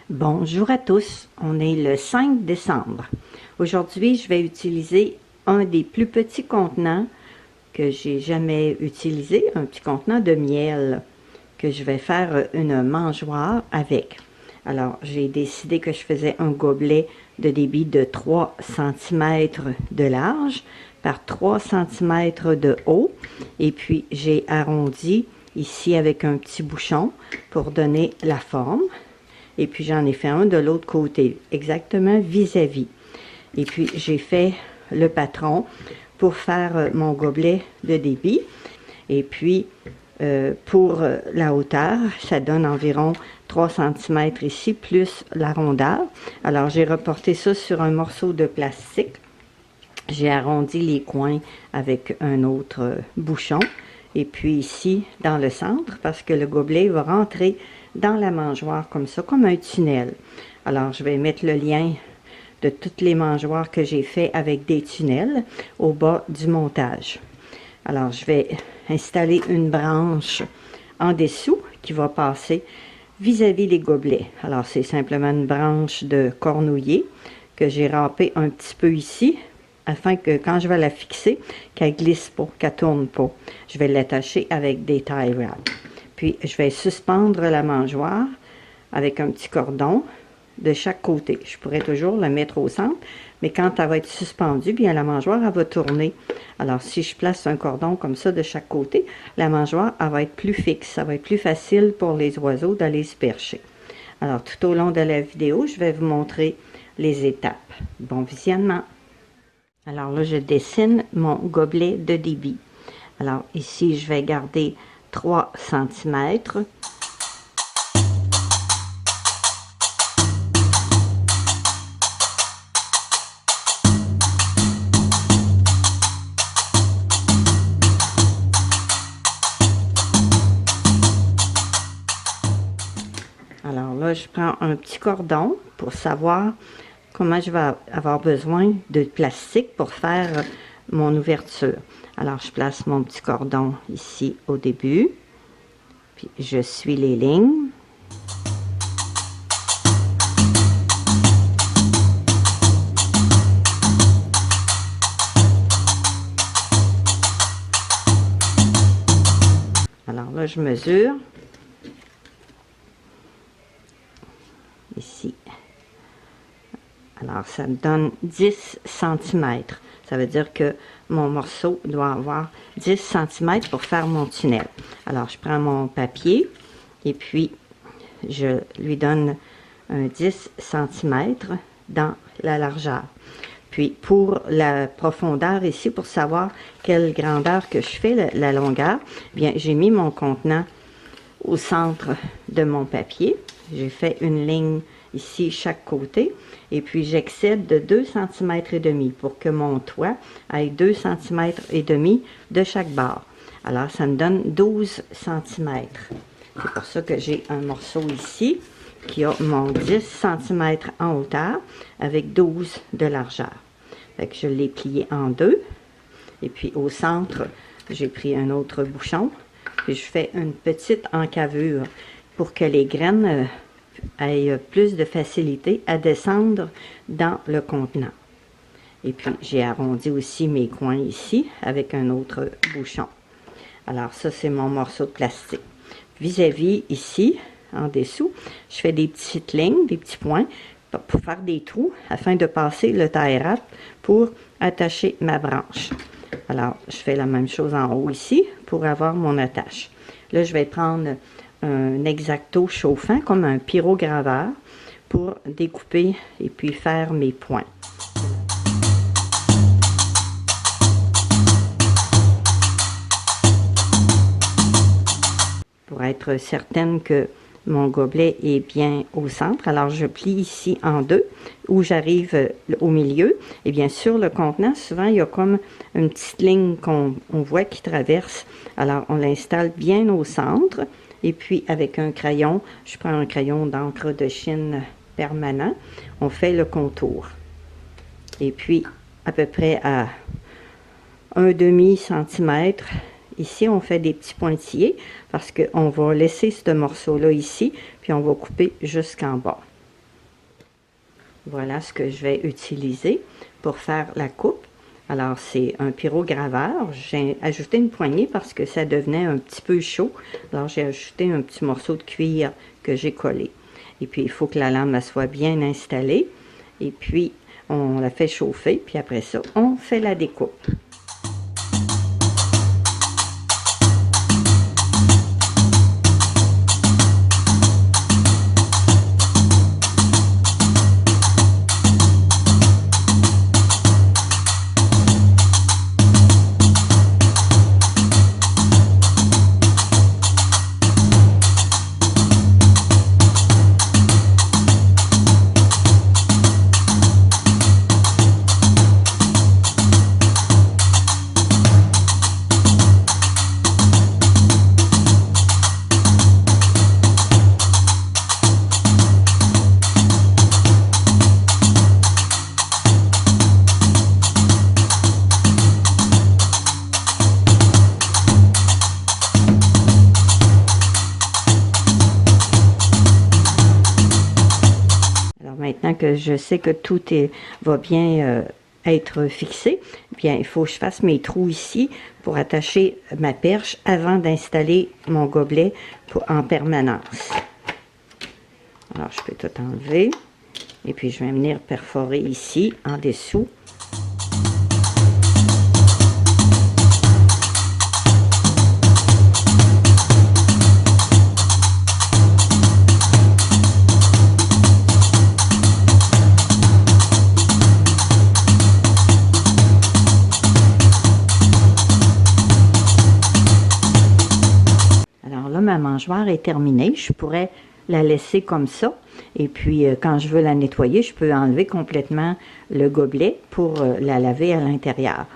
Bonjour à tous, on est le 5 décembre. Aujourd'hui, je vais utiliser un des plus petits contenants que j'ai jamais utilisé, un petit contenant de miel que je vais faire une mangeoire avec. Alors, j'ai décidé que je faisais un gobelet de débit de 3 cm de large par 3 cm de haut et puis j'ai arrondi ici avec un petit bouchon pour donner la forme. Et puis, j'en ai fait un de l'autre côté, exactement vis-à-vis. Et puis, j'ai fait le patron pour faire mon gobelet de débit. Et puis, pour la hauteur, ça donne environ 3 cm ici, plus la rondeur. Alors, j'ai reporté ça sur un morceau de plastique. J'ai arrondi les coins avec un autre bouchon. Et puis ici, dans le centre, parce que le gobelet va rentrer dans la mangeoire comme ça, comme un tunnel. Alors, je vais mettre le lien de toutes les mangeoires que j'ai fait avec des tunnels au bas du montage. Alors, je vais installer une branche en dessous qui va passer vis-à-vis des gobelets. Alors, c'est simplement une branche de cornouiller que j'ai râpée un petit peu ici, afin que quand je vais la fixer, qu'elle glisse pas, qu'elle tourne pas. Je vais l'attacher avec des tie wraps. Puis, je vais suspendre la mangeoire avec un petit cordon de chaque côté. Je pourrais toujours la mettre au centre, mais quand elle va être suspendue, bien la mangeoire, elle va tourner. Alors, si je place un cordon comme ça de chaque côté, la mangeoire, elle va être plus fixe. Ça va être plus facile pour les oiseaux d'aller se percher. Alors, tout au long de la vidéo, je vais vous montrer les étapes. Bon visionnement! Alors là, je dessine mon gobelet de débit. Alors ici, je vais garder 3 cm. Alors là, je prends un petit cordon pour savoir comment je vais avoir besoin de plastique pour faire mon ouverture. Alors, je place mon petit cordon ici au début, puis je suis les lignes. Alors là, je mesure ici. Alors, ça me donne 10 cm. Ça veut dire que mon morceau doit avoir 10 cm pour faire mon tunnel. Alors, je prends mon papier et puis je lui donne un 10 cm dans la largeur. Puis, pour la profondeur ici, pour savoir quelle grandeur que je fais, la longueur, bien, j'ai mis mon contenant au centre de mon papier. J'ai fait une ligne ici chaque côté et puis j'excède de 2 cm et demi pour que mon toit ait 2 cm et demi de chaque bord. Alors ça me donne 12 cm. C'est pour ça que j'ai un morceau ici qui a mon 10 cm en hauteur avec 12 de largeur. Fait que je l'ai plié en deux et puis au centre j'ai pris un autre bouchon puis je fais une petite encavure pour que les graines aient plus de facilité à descendre dans le contenant. Et puis, j'ai arrondi aussi mes coins ici avec un autre bouchon. Alors, ça, c'est mon morceau de plastique. Vis-à-vis, ici, en dessous, je fais des petites lignes, des petits points pour faire des trous afin de passer le tie wrap pour attacher ma branche. Alors, je fais la même chose en haut ici pour avoir mon attache. Là, je vais prendre un X-Acto chauffant comme un pyrograveur pour découper et puis faire mes points. Pour être certaine que mon gobelet est bien au centre, alors je plie ici en deux où j'arrive au milieu. Et bien sur le contenant, souvent il y a comme une petite ligne qu'on voit qui traverse. Alors on l'installe bien au centre. Et puis, avec un crayon, je prends un crayon d'encre de Chine permanent, on fait le contour. Et puis, à peu près à 1/2 cm, ici, on fait des petits pointillés parce qu'on va laisser ce morceau-là ici, puis on va couper jusqu'en bas. Voilà ce que je vais utiliser pour faire la coupe. Alors, c'est un pyrograveur. J'ai ajouté une poignée parce que ça devenait un petit peu chaud. Alors, j'ai ajouté un petit morceau de cuir que j'ai collé. Et puis, il faut que la lame soit bien installée. Et puis, on la fait chauffer. Puis après ça, on fait la découpe. Maintenant que je sais que tout va bien être fixé, bien il faut que je fasse mes trous ici pour attacher ma perche avant d'installer mon gobelet en permanence. Alors je peux tout enlever et puis je vais venir perforer ici en dessous. Ma mangeoire est terminée, je pourrais la laisser comme ça et puis quand je veux la nettoyer, je peux enlever complètement le gobelet pour la laver à l'intérieur.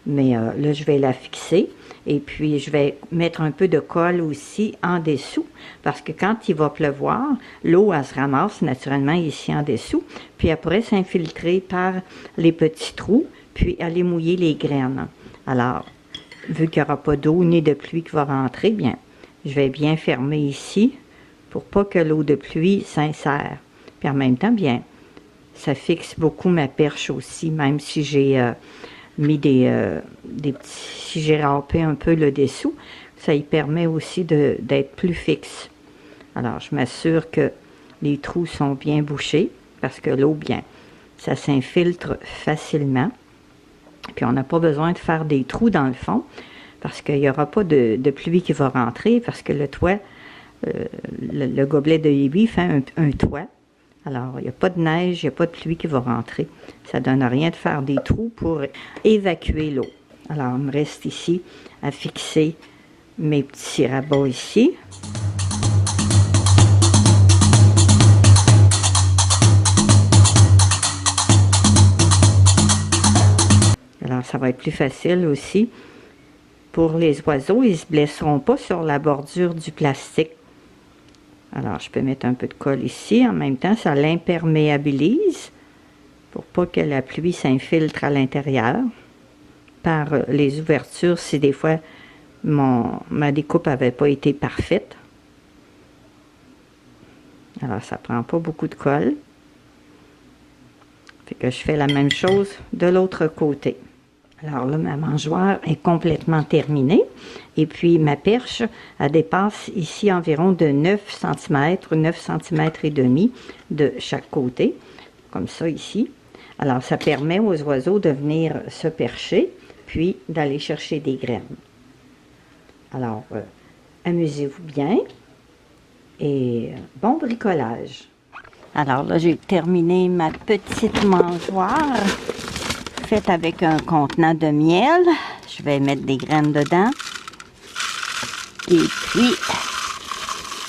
Mais là, je vais la fixer et puis je vais mettre un peu de colle aussi en dessous parce que quand il va pleuvoir, l'eau, elle se ramasse naturellement ici en dessous, puis elle pourrait s'infiltrer par les petits trous, puis aller mouiller les graines. Alors, vu qu'il n'y aura pas d'eau ni de pluie qui va rentrer, bien, je vais bien fermer ici pour pas que l'eau de pluie s'insère. Puis en même temps, bien, ça fixe beaucoup ma perche aussi, même si j'ai mis des petits... Si j'ai râpé un peu le dessous, ça y permet aussi d'être plus fixe. Alors, je m'assure que les trous sont bien bouchés parce que l'eau, bien, ça s'infiltre facilement. Puis on n'a pas besoin de faire des trous dans le fond, parce qu'il n'y aura pas de pluie qui va rentrer, parce que le toit, le gobelet de Hebe fait un toit. Alors, il n'y a pas de neige, il n'y a pas de pluie qui va rentrer. Ça ne donne rien de faire des trous pour évacuer l'eau. Alors, il me reste ici à fixer mes petits rabats ici. Alors, ça va être plus facile aussi. Pour les oiseaux, ils ne se blesseront pas sur la bordure du plastique. Alors, je peux mettre un peu de colle ici. En même temps, ça l'imperméabilise pour pas que la pluie s'infiltre à l'intérieur par les ouvertures si des fois ma découpe n'avait pas été parfaite. Alors, ça prend pas beaucoup de colle. Fait que je fais la même chose de l'autre côté. Alors là, ma mangeoire est complètement terminée. Et puis, ma perche, elle dépasse ici environ de 9 cm, 9 cm et demi de chaque côté, comme ça ici. Alors, ça permet aux oiseaux de venir se percher, puis d'aller chercher des graines. Alors, amusez-vous bien et bon bricolage. Alors là, j'ai terminé ma petite mangeoire faite avec un contenant de miel. Je vais mettre des graines dedans. Et puis,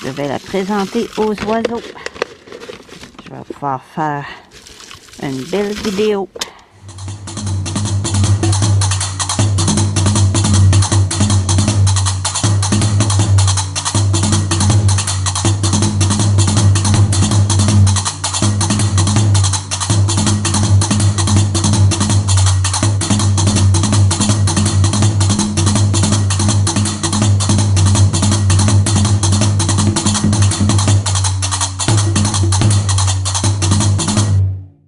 je vais la présenter aux oiseaux. Je vais pouvoir faire une belle vidéo.